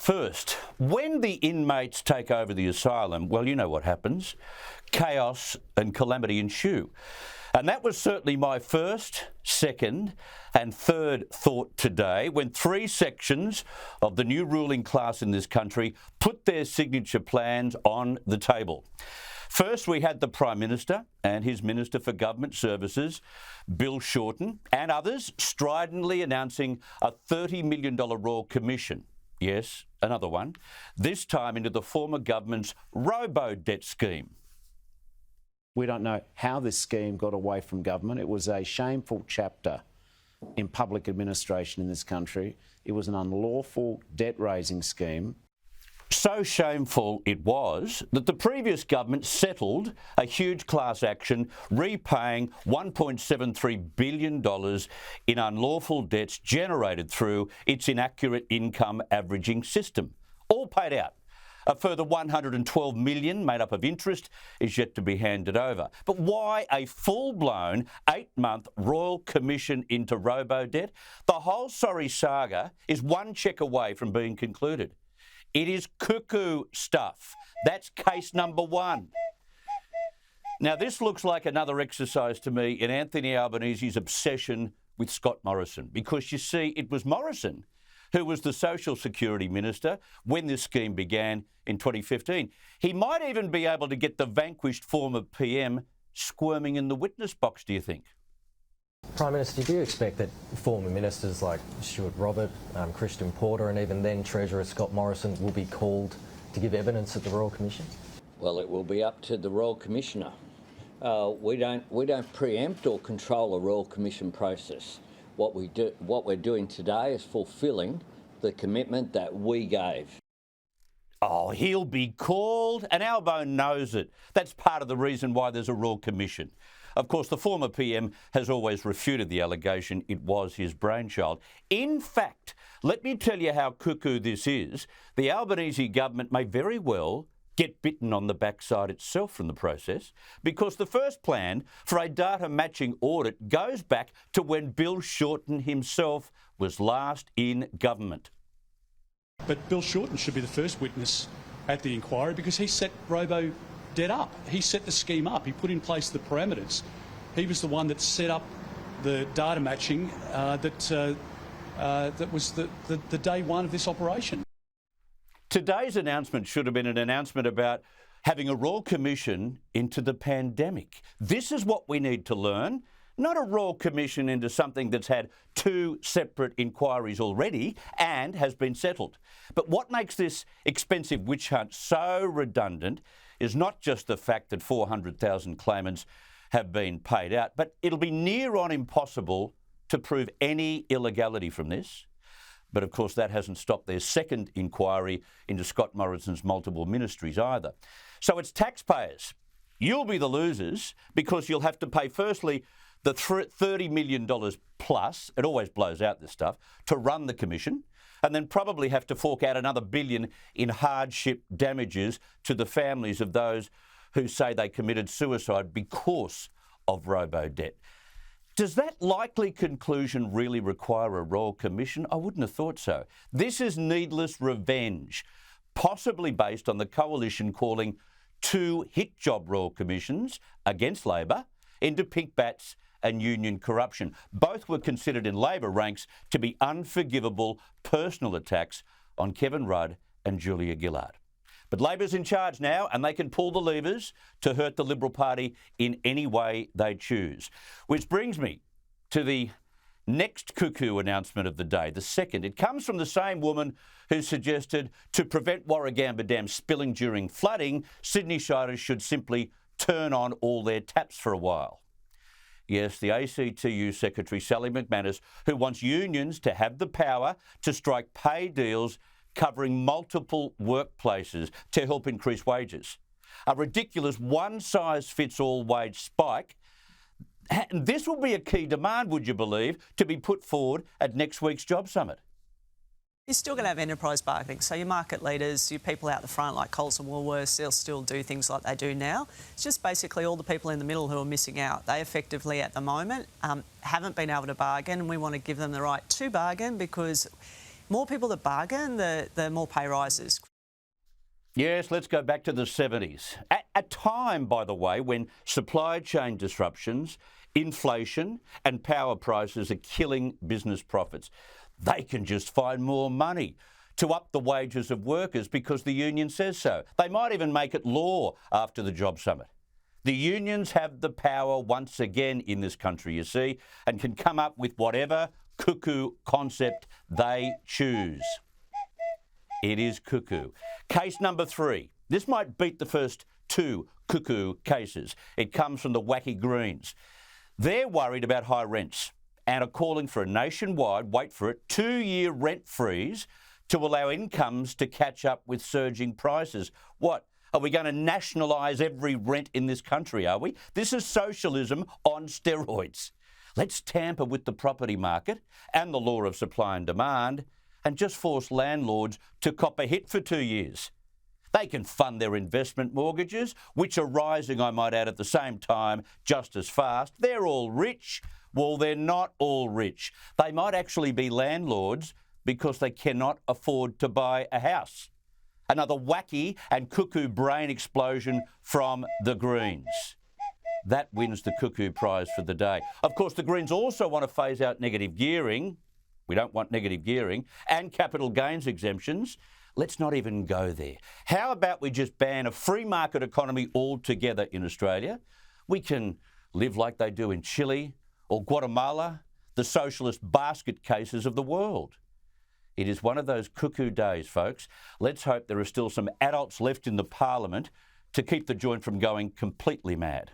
First, when the inmates take over the asylum, well, you know what happens. Chaos and calamity ensue. And that was certainly my first, second and third thought today when three sections of the new ruling class in this country put their signature plans on the table. First, we had the Prime Minister and his Minister for Government Services, Bill Shorten, and others stridently announcing a $30 million Royal Commission. Yes, another one, this time into the former government's Robodebt scheme. We don't know how this scheme got away from government. It was a shameful chapter in public administration in this country. It was an unlawful debt-raising scheme. So shameful it was that the previous government settled a huge class action repaying $1.73 billion in unlawful debts generated through its inaccurate income averaging system. All paid out. A further $112 million made up of interest is yet to be handed over. But why a full-blown 8-month Royal Commission into Robodebt? The whole sorry saga is one cheque away from being concluded. It is cuckoo stuff. That's case number one. Now, this looks like another exercise to me in Anthony Albanese's obsession with Scott Morrison, because you see, it was Morrison who was the Social Security Minister when this scheme began in 2015. He might even be able to get the vanquished former PM squirming in the witness box, do you think? Prime Minister, do you expect that former ministers like Stuart Robert, Christian Porter and even then Treasurer Scott Morrison will be called to give evidence at the Royal Commission? Well, it will be up to the Royal Commissioner. We don't preempt or control a Royal Commission process. What we're doing today is fulfilling the commitment that we gave. Oh, he'll be called, and Albo knows it. That's part of the reason why there's a Royal Commission. Of course, the former PM has always refuted the allegation it was his brainchild. In fact, let me tell you how cuckoo this is. The Albanese government may very well get bitten on the backside itself from the process, because the first plan for a data matching audit goes back to when Bill Shorten himself was last in government. But Bill Shorten should be the first witness at the inquiry because he set Robodebt up. He set the scheme up. He put in place the parameters. He was the one that set up the data matching that was the day one of this operation. Today's announcement should have been an announcement about having a Royal Commission into the pandemic. This is what we need to learn, not a Royal Commission into something that's had two separate inquiries already and has been settled. But what makes this expensive witch hunt so redundant is not just the fact that 400,000 claimants have been paid out, but it'll be near on impossible to prove any illegality from this. But of course, that hasn't stopped their second inquiry into Scott Morrison's multiple ministries either. So it's taxpayers. You'll be the losers because you'll have to pay, firstly, the $30 million plus, it always blows out this stuff, to run the commission, and then probably have to fork out another $1 billion in hardship damages to the families of those who say they committed suicide because of Robodebt. Does that likely conclusion really require a Royal Commission? I wouldn't have thought so. This is needless revenge, possibly based on the coalition calling two hit job Royal Commissions against Labor into pink bats and union corruption. Both were considered in Labor ranks to be unforgivable personal attacks on Kevin Rudd and Julia Gillard. But Labor's in charge now, and they can pull the levers to hurt the Liberal Party in any way they choose. Which brings me to the next cuckoo announcement of the day, the second. It comes from the same woman who suggested to prevent Warragamba Dam spilling during flooding, Sydney Shiders should simply turn on all their taps for a while. Yes, the ACTU Secretary Sally McManus, who wants unions to have the power to strike pay deals covering multiple workplaces to help increase wages. A ridiculous one-size-fits-all wage spike. And this will be a key demand, would you believe, to be put forward at next week's Job Summit. You're still going to have enterprise bargaining. So your market leaders, your people out the front like Coles and Woolworths, they'll still do things like they do now. It's just basically all the people in the middle who are missing out. They effectively, at the moment, haven't been able to bargain, and we want to give them the right to bargain because more people that bargain, the more pay rises. Yes, let's go back to the 70s. At a time, by the way, when supply chain disruptions, inflation and power prices are killing business profits. They can just find more money to up the wages of workers because the union says so. They might even make it law after the job summit. The unions have the power once again in this country, you see, and can come up with whatever cuckoo concept they choose. It is cuckoo. Case number 3. This might beat the first 2 cuckoo cases. It comes from the wacky Greens. They're worried about high rents and are calling for a nationwide, wait for it, 2-year rent freeze to allow incomes to catch up with surging prices. What? Are we going to nationalise every rent in this country, are we? This is socialism on steroids. Let's tamper with the property market and the law of supply and demand and just force landlords to cop a hit for 2 years. They can fund their investment mortgages, which are rising, I might add, at the same time, just as fast. They're all rich. Well, they're not all rich. They might actually be landlords because they cannot afford to buy a house. Another wacky and cuckoo brain explosion from the Greens. That wins the cuckoo prize for the day. Of course, the Greens also want to phase out negative gearing. We don't want negative gearing and capital gains exemptions. Let's not even go there. How about we just ban a free market economy altogether in Australia? We can live like they do in Chile or Guatemala, the socialist basket cases of the world. It is one of those cuckoo days, folks. Let's hope there are still some adults left in the parliament to keep the joint from going completely mad.